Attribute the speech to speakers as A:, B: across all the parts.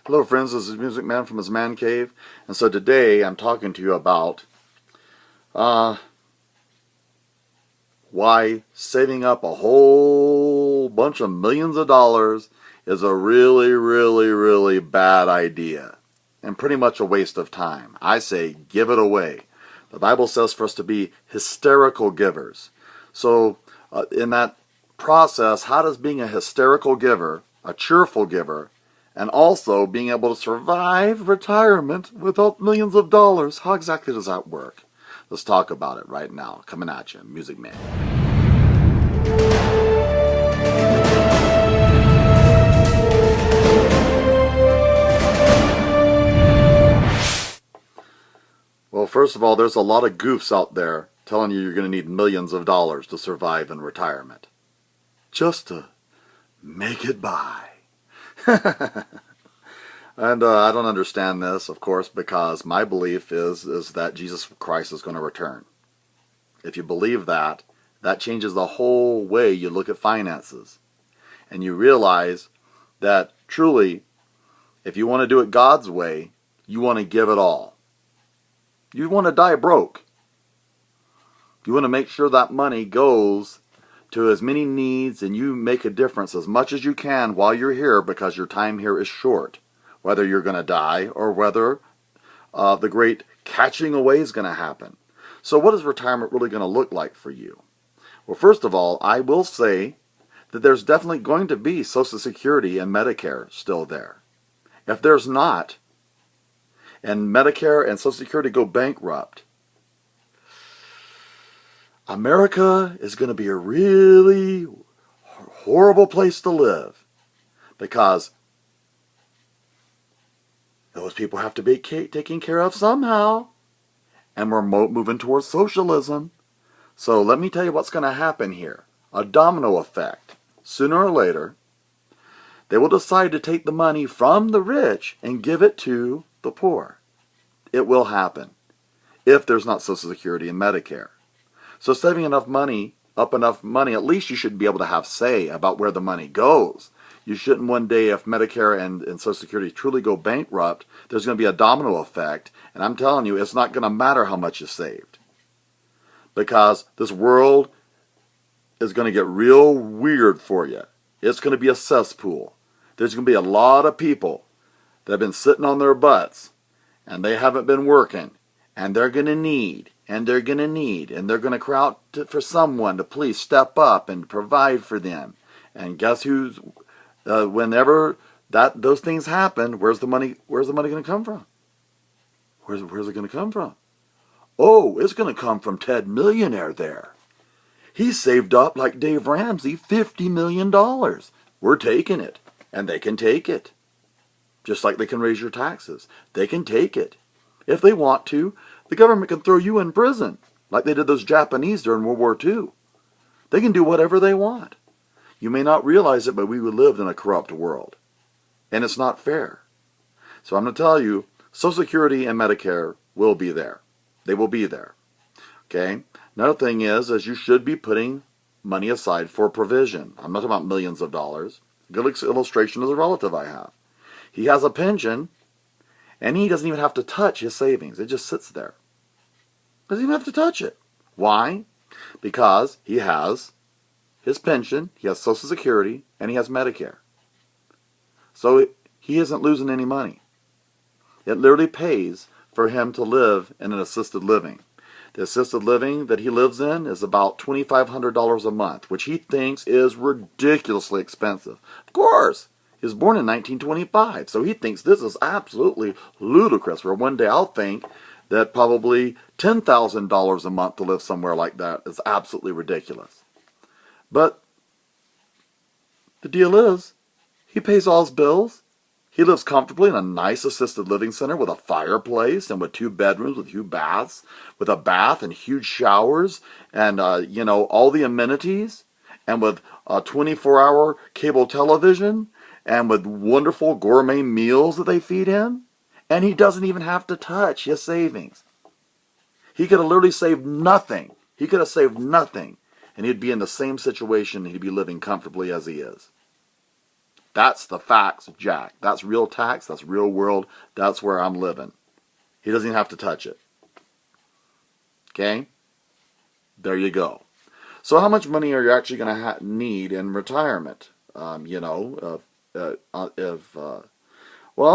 A: Hello friends, this is Music Man from his man cave, and so today I'm talking to you about why saving up a whole bunch of millions of dollars is a really bad idea and pretty much a waste of time. I say give it away. The Bible says for us to be hysterical givers. So in that process, how does being a hysterical giver, a cheerful giver, and also being able to survive retirement without millions of dollars, how exactly does that work? Let's talk about it right now. Coming at you, Music Man. Well, first of all, there's a lot of goofs out there telling you you're going to need millions of dollars to survive in retirement. Just to make it by. And I don't understand this, of course, because my belief is that Jesus Christ is going to return. If you believe that, that changes the whole way you look at finances. And you realize that truly, if you want to do it God's way, you want to give it all. You want to die broke. You want to make sure that money goes to as many needs, and you make a difference as much as you can while you're here, because your time here is short. Whether you're going to die or whether the great catching away is going to happen. So what is retirement really going to look like for you? Well, first of all, I will say that there's definitely going to be Social Security and Medicare still there. If there's not, and Medicare and Social Security go bankrupt, America is going to be a really horrible place to live, because those people have to be taken care of somehow, and we're moving towards socialism. So let me tell you what's going to happen here. A domino effect. Sooner or later, they will decide to take the money from the rich and give it to the poor. It will happen if there's not Social Security and Medicare. So saving enough money, at least you should be able to have say about where the money goes. You shouldn't one day, if Medicare and Social Security truly go bankrupt, there's going to be a domino effect. And I'm telling you, it's not going to matter how much you saved. Because this world is going to get real weird for you. It's going to be a cesspool. There's going to be a lot of people that have been sitting on their butts, and they haven't been working. And they're going to need, and they're going to cry out for someone to please step up and provide for them. And guess who's... whenever those things happen, where's the money going to come from? Where's it going to come from? Oh, it's going to come from Ted Millionaire there. He saved up, like Dave Ramsey, $50 million. We're taking it, and they can take it. Just like they can raise your taxes. They can take it. If they want to, the government can throw you in prison, like they did those Japanese during World War II. They can do whatever they want. You may not realize it, but we live in a corrupt world. And it's not fair. So I'm going to tell you, Social Security and Medicare will be there. They will be there. Okay? Another thing is you should be putting money aside for provision. I'm not talking about millions of dollars. A good illustration is a relative I have. He has a pension, and he doesn't even have to touch his savings. It just sits there. Doesn't even have to touch it. Why? Because he has his pension, he has Social Security, and he has Medicare. So he isn't losing any money. It literally pays for him to live in an assisted living. The assisted living that he lives in is about $2,500 a month, which he thinks is ridiculously expensive. Of course, he was born in 1925, so he thinks this is absolutely ludicrous, where one day I'll think that probably $10,000 a month to live somewhere like that is absolutely ridiculous. But the deal is, he pays all his bills. He lives comfortably in a nice assisted living center with a fireplace and with 2 bedrooms with 2 baths, with a bath and huge showers and, all the amenities, and with a 24-hour cable television and with wonderful gourmet meals that they feed him. And he doesn't even have to touch his savings. He could have literally saved nothing. He could have saved nothing, and he'd be in the same situation. He'd be living comfortably as he is. That's the facts, Jack. That's real tax. That's real world. That's where I'm living. He doesn't even have to touch it. Okay? There you go. So how much money are you actually going to need in retirement? Well,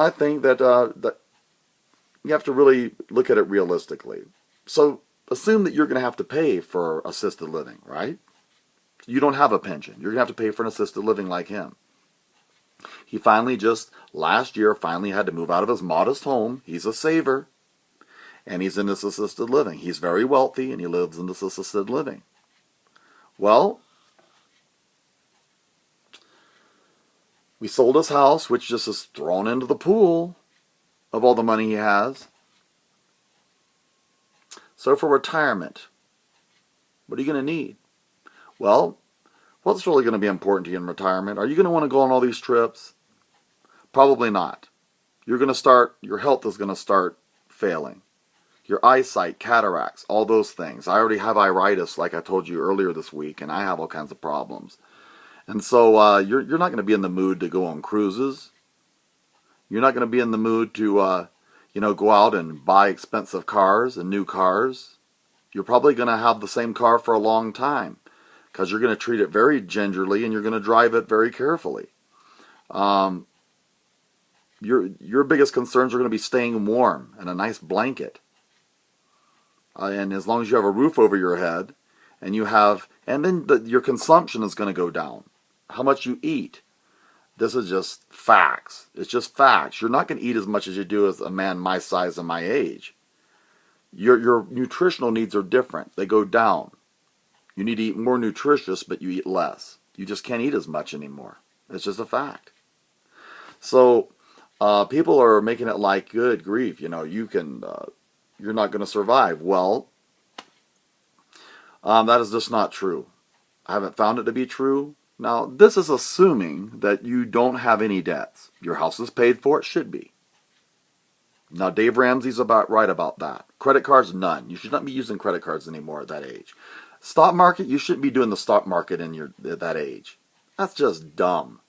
A: I think that you have to really look at it realistically. So assume that you're going to have to pay for assisted living, right? You don't have a pension. You're going to have to pay for an assisted living like him. He finally last year, had to move out of his modest home. He's a saver. And he's in this assisted living. He's very wealthy, and he lives in this assisted living. Well, we sold his house, which just is thrown into the pool of all the money he has. So for retirement, what are you going to need? Well, what's really going to be important to you in retirement? Are you going to want to go on all these trips? Probably not. Your health is going to start failing. Your eyesight, cataracts, all those things. I already have iritis, like I told you earlier this week, and I have all kinds of problems. And so you're not going to be in the mood to go on cruises. You're not going to be in the mood to go out and buy expensive cars and new cars. You're probably going to have the same car for a long time because you're going to treat it very gingerly and you're going to drive it very carefully. Your biggest concerns are going to be staying warm and a nice blanket. And as long as you have a roof over your head, and then your consumption is going to go down. How much you eat. This is just facts. It's just facts. You're not going to eat as much as you do as a man my size and my age. Your nutritional needs are different. They go down. You need to eat more nutritious, but you eat less. You just can't eat as much anymore. It's just a fact. So people are making it like, good grief, you're not going to survive. Well, that is just not true. I haven't found it to be true. Now, this is assuming that you don't have any debts. Your house is paid for. It should be. Now, Dave Ramsey's right about that. Credit cards, none. You should not be using credit cards anymore at that age. Stock market, you shouldn't be doing the stock market at that age. That's just dumb.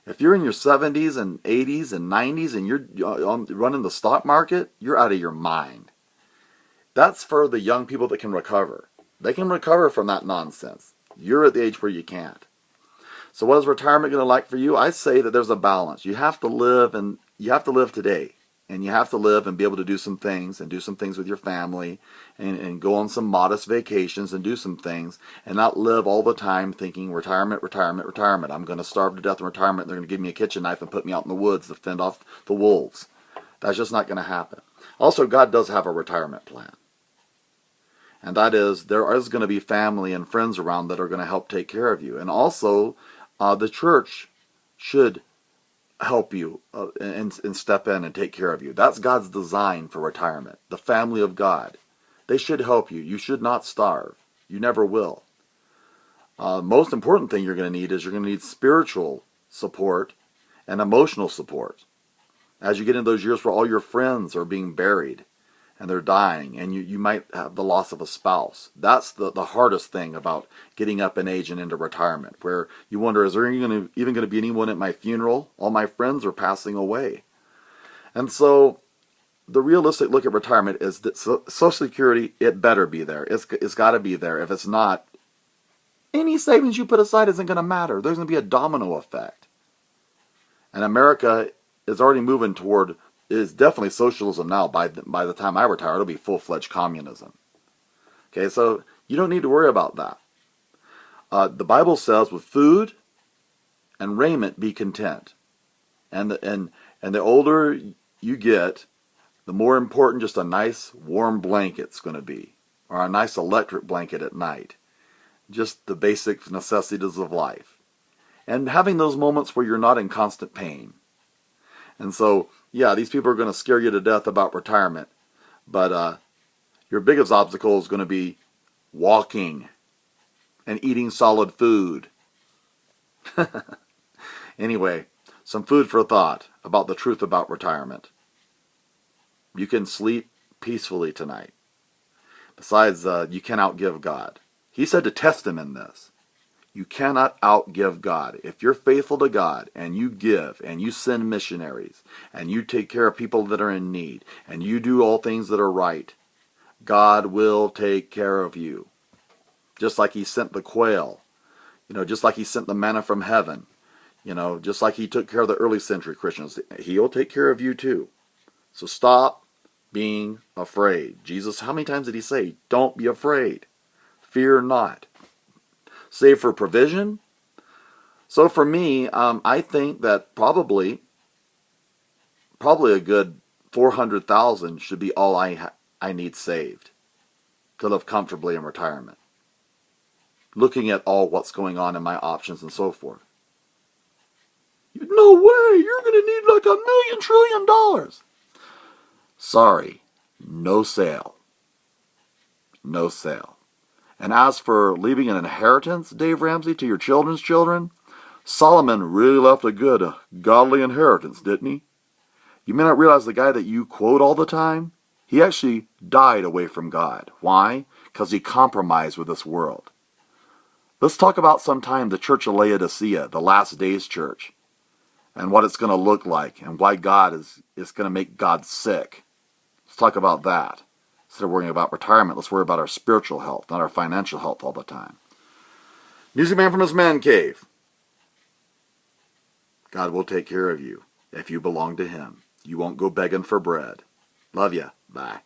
A: If you're in your 70s and 80s and 90s and you're running the stock market, you're out of your mind. That's for the young people that can recover. They can recover from that nonsense. You're at the age where you can't. So what is retirement going to like for you? I say that there's a balance. You have to live today. And you have to live and be able to do some things with your family and go on some modest vacations and do some things and not live all the time thinking retirement. I'm going to starve to death in retirement. They're going to give me a kitchen knife and put me out in the woods to fend off the wolves. That's just not going to happen. Also, God does have a retirement plan. And that is, there is going to be family and friends around that are going to help take care of you. And also, the church should help you and step in and take care of you. That's God's design for retirement. The family of God. They should help you. You should not starve. You never will. Most important thing you're going to need is you're going to need spiritual support and emotional support. As you get into those years where all your friends are being buried and they're dying, and you might have the loss of a spouse. That's the hardest thing about getting up in age and into retirement, where you wonder, is there even going to be anyone at my funeral? All my friends are passing away. And so the realistic look at retirement is that Social Security, it better be there. It's got to be there. If it's not, any savings you put aside isn't going to matter. There's going to be a domino effect. And America is already moving toward, is definitely socialism now. By the time I retire, it'll be full-fledged communism. Okay, so you don't need to worry about that. The Bible says, with food and raiment be content. And the older you get, the more important just a nice warm blanket's going to be, or a nice electric blanket at night. Just the basic necessities of life. And having those moments where you're not in constant pain. And so, yeah, these people are going to scare you to death about retirement. But your biggest obstacle is going to be walking and eating solid food. Anyway, some food for thought about the truth about retirement. You can sleep peacefully tonight. Besides, you can outgive God. He said to test him in this. You cannot outgive God. If you're faithful to God and you give and you send missionaries and you take care of people that are in need and you do all things that are right, God will take care of you. Just like he sent the quail, just like he sent the manna from heaven, just like he took care of the early century Christians, he'll take care of you too. So stop being afraid. Jesus, how many times did he say, don't be afraid, fear not? Save for provision. So for me, I think that probably a good 400,000 should be all I need saved to live comfortably in retirement. Looking at all what's going on in my options and so forth. No way, you're going to need like $1 trillion. Sorry, no sale. No sale. And as for leaving an inheritance, Dave Ramsey, to your children's children, Solomon really left a good, godly inheritance, didn't he? You may not realize the guy that you quote all the time, he actually died away from God. Why? Because he compromised with this world. Let's talk about sometime the Church of Laodicea, the last days church, and what it's going to look like, and why God is going to make God sick. Let's talk about that. Instead of worrying about retirement, let's worry about our spiritual health, not our financial health all the time. Music Man from his man cave. God will take care of you if you belong to him. You won't go begging for bread. Love ya. Bye.